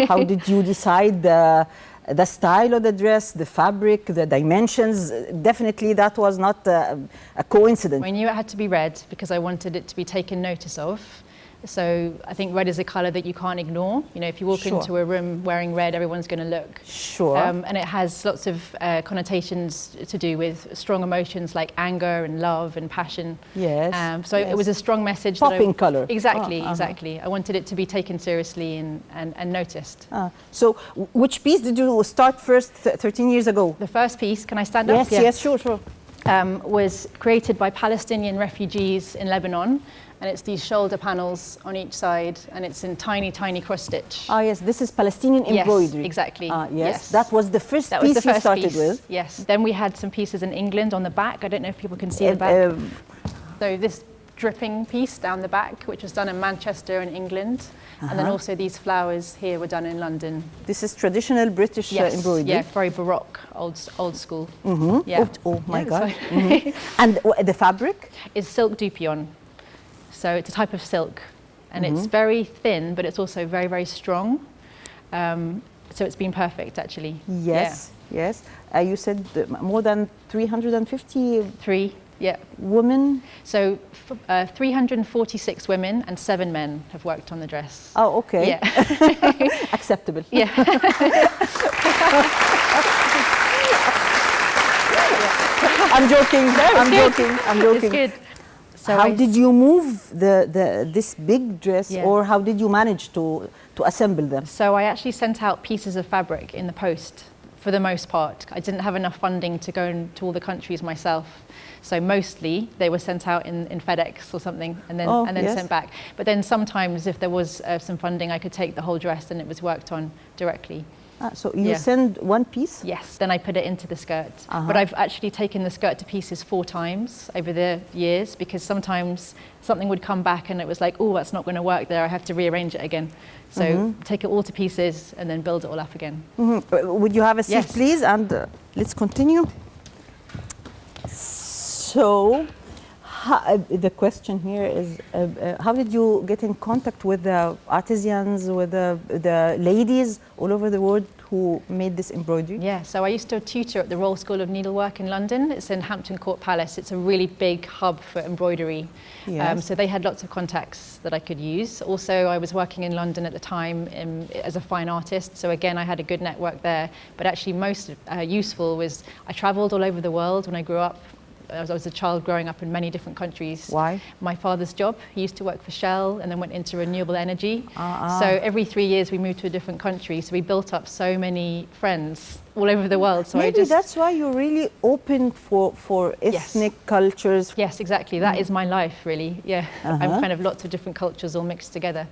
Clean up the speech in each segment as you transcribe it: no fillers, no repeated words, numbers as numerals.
How did you decide the style of the dress, the fabric, the dimensions? Definitely that was not a coincidence. I knew it had to be red because I wanted it to be taken notice of. So I think red is a colour that you can't ignore. You know, if you walk into a room wearing red, everyone's going to look. Sure. And it has lots of connotations to do with strong emotions like anger and love and passion. Yes. So it was a strong message. Popping colour. Exactly, exactly. I wanted it to be taken seriously and noticed. So which piece did you start first 13 years ago? The first piece, can I stand up? Yes, yes, sure. Was created by Palestinian refugees in Lebanon. And it's these shoulder panels on each side, and it's in tiny, tiny cross stitch. Ah, yes, this is Palestinian embroidery. Yes, exactly. Yes, that was the first piece you started with. Yes, then we had some pieces in England on the back. I don't know if people can see the back. So this dripping piece down the back, which was done in Manchester in England. And then also these flowers here were done in London. This is traditional British embroidery. Yeah, very Baroque, old school. Yeah. Oh my God. And the fabric? Is silk dupion. So it's a type of silk, and it's very thin, but it's also very, very strong. So it's been perfect, actually. Yes, yes. You said more than 353 women? So 346 women and 7 men have worked on the dress. Oh, okay. Yeah. Acceptable. Yeah. I'm joking. I'm joking. It's good. So how did you move this big dress, or how did you manage to assemble them? So I actually sent out pieces of fabric in the post for the most part. I didn't have enough funding to go into all the countries myself. So mostly they were sent out in FedEx or something and then sent back. But then sometimes if there was some funding, I could take the whole dress and it was worked on directly. So you send one piece? Yes, then I put it into the skirt. But I've actually taken the skirt to pieces 4 times over the years, because sometimes something would come back and it was like, oh, that's not going to work there, I have to rearrange it again. So take it all to pieces and then build it all up again. Would you have a seat, please? And let's continue. So the question here is, how did you get in contact with the artisans, with the ladies all over the world who made this embroidery? Yeah, so I used to tutor at the Royal School of Needlework in London. It's in Hampton Court Palace. It's a really big hub for embroidery. Yes. So they had lots of contacts that I could use. Also, I was working in London at the time as a fine artist. So again, I had a good network there. But actually most useful was I traveled all over the world when I grew up. I was a child growing up in many different countries. Why? My father's job. He used to work for Shell and then went into renewable energy. So every 3 years we moved to a different country. So we built up so many friends all over the world. So maybe that's why you're really open for ethnic cultures. Yes, exactly. That is my life, really. Yeah, I'm kind of lots of different cultures all mixed together.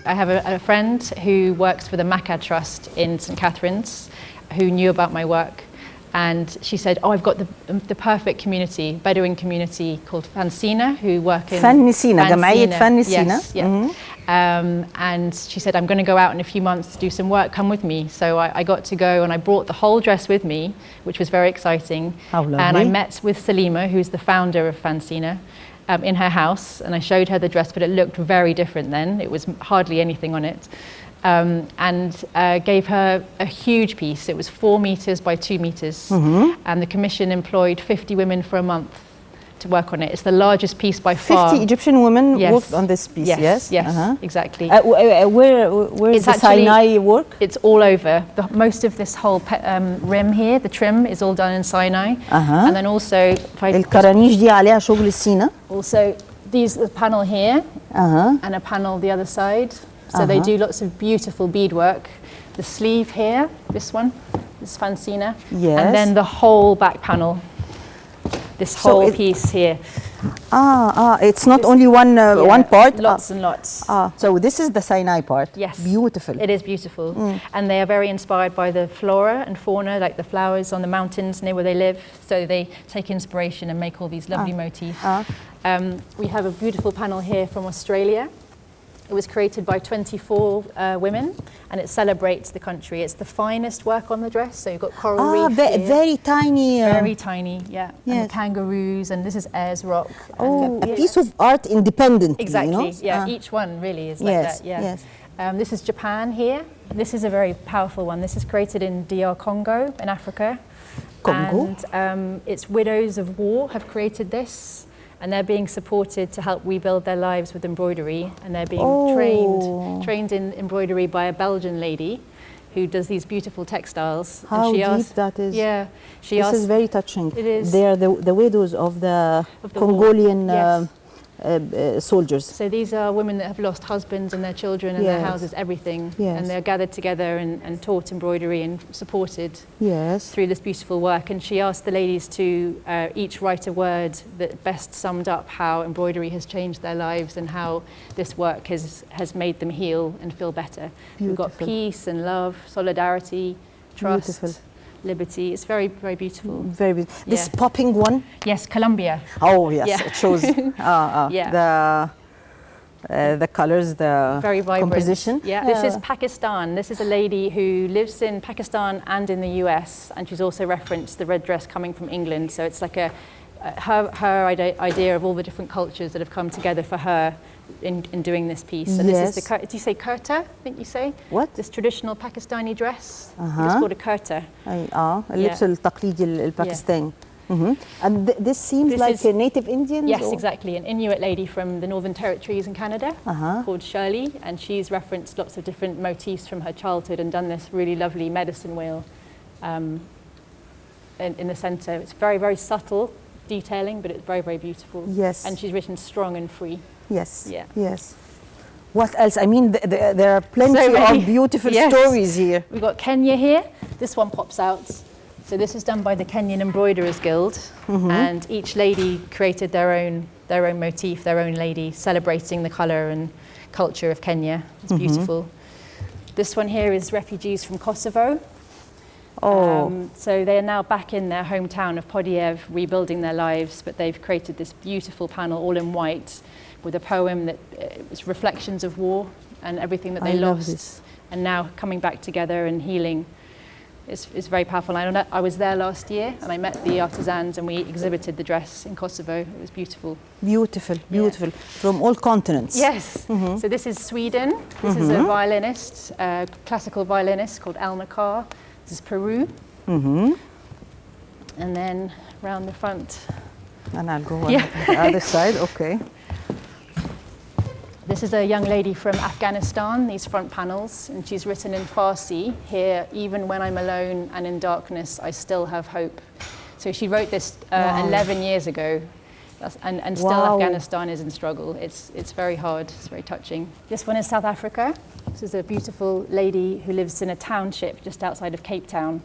I have a friend who works for the Macca Trust in St Catherine's who knew about my work, and she said, oh, I've got the perfect community, Bedouin community called Fansina, who work in Fansina, جمعية Fansina. Yes, yeah. And she said, I'm going to go out in a few months to do some work, come with me. So I got to go and I brought the whole dress with me, which was very exciting. How lovely. And I met with Salima, who's the founder of Fansina, in her house, and I showed her the dress, but it looked very different then. It was hardly anything on it. And gave her a huge piece. It was 4 meters by 2 meters. And the commission employed 50 women for a month to work on it. It's the largest piece by far. 50 Egyptian women worked on this piece, yes? Exactly. Where is the Sinai work? It's all over. Most of this whole rim here, the trim, is all done in Sinai. And then also, الكرانيش دي عليها شغل السينا. Also, the panel here and a panel the other side. So they do lots of beautiful beadwork. The sleeve here, this one, this Fansina. Yes. And then the whole back panel. This whole piece here. It's not only one part. Lots and lots. So this is the Sinai part. Yes. Beautiful. It is beautiful. And they are very inspired by the flora and fauna, like the flowers on the mountains near where they live. So they take inspiration and make all these lovely motifs. We have a beautiful panel here from Australia. It was created by 24 women, and it celebrates the country. It's the finest work on the dress. So you've got coral reef here. Very tiny. Very tiny, yeah. And the kangaroos, and this is Ayers Rock. A piece of art independently. Exactly, You know? yeah. Each one really is like that, yeah. Yes. This is Japan here. This is a very powerful one. This is created in DR Congo in Africa. Congo. And it's widows of war have created this. And they're being supported to help rebuild their lives with embroidery. And they're being trained in embroidery by a Belgian lady who does these beautiful textiles. How deep that is. Yeah. This is very touching. It is. They are the widows of the Congolian soldiers. So these are women that have lost husbands and their children and their houses, everything. And they're gathered together and taught embroidery and supported through this beautiful work. And she asked the ladies to each write a word that best summed up how embroidery has changed their lives and how this work has made them heal and feel better. We've got peace and love, solidarity, trust. Liberty. It's very, very beautiful. Very beautiful. This popping one? Yes, Colombia. Oh, yes. It shows the colors, the very vibrant composition. Yeah. This is Pakistan. This is a lady who lives in Pakistan and in the US, and she's also referenced the red dress coming from England. So it's like her idea of all the different cultures that have come together for her in doing this piece. And this is the, do you say kurta, I think you say? What? This traditional Pakistani dress. It's called a kurta. اللبس التقليدي الباكستاني. And this seems like a native Indian? Yes, exactly. An Inuit lady from the Northern Territories in Canada called Shirley, and she's referenced lots of different motifs from her childhood and done this really lovely medicine wheel in the centre. It's very, very subtle detailing, but it's very, very beautiful. Yes. And she's written strong and free. Yes. Yeah. Yes. What else? I mean, there are plenty of beautiful stories here. We've got Kenya here. This one pops out. So this was done by the Kenyan Embroiderers Guild, and each lady created their own motif, their own lady, celebrating the colour and culture of Kenya. It's beautiful. This one here is refugees from Kosovo. So they are now back in their hometown of Podiev, rebuilding their lives, but they've created this beautiful panel all in white with a poem that is reflections of war and everything that they lost, and now coming back together and healing. It's very powerful. I was there last year and I met the artisans and we exhibited the dress in Kosovo. It was beautiful. Beautiful, beautiful. From all continents. Yes. So this is Sweden. This is a violinist, classical violinist called Elmer Carr. This is Peru. And then round the front. And I'll go on the other side, okay. This is a young lady from Afghanistan, these front panels, and she's written in Farsi, here, even when I'm alone and in darkness, I still have hope. So she wrote this 11 years ago, and still Afghanistan is in struggle. It's very hard, it's very touching. This one is South Africa. This is a beautiful lady who lives in a township just outside of Cape Town,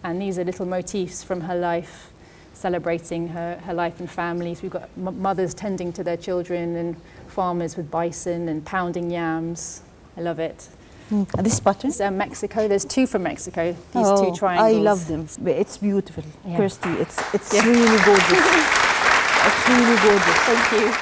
and these are little motifs from her life, celebrating her life and families. We've got mothers tending to their children and farmers with bison and pounding yams. I love it. And this pattern? It's Mexico. There's two from Mexico, these two triangles. I love them. It's beautiful. Kirsty, it's really gorgeous. It's really gorgeous. Thank you.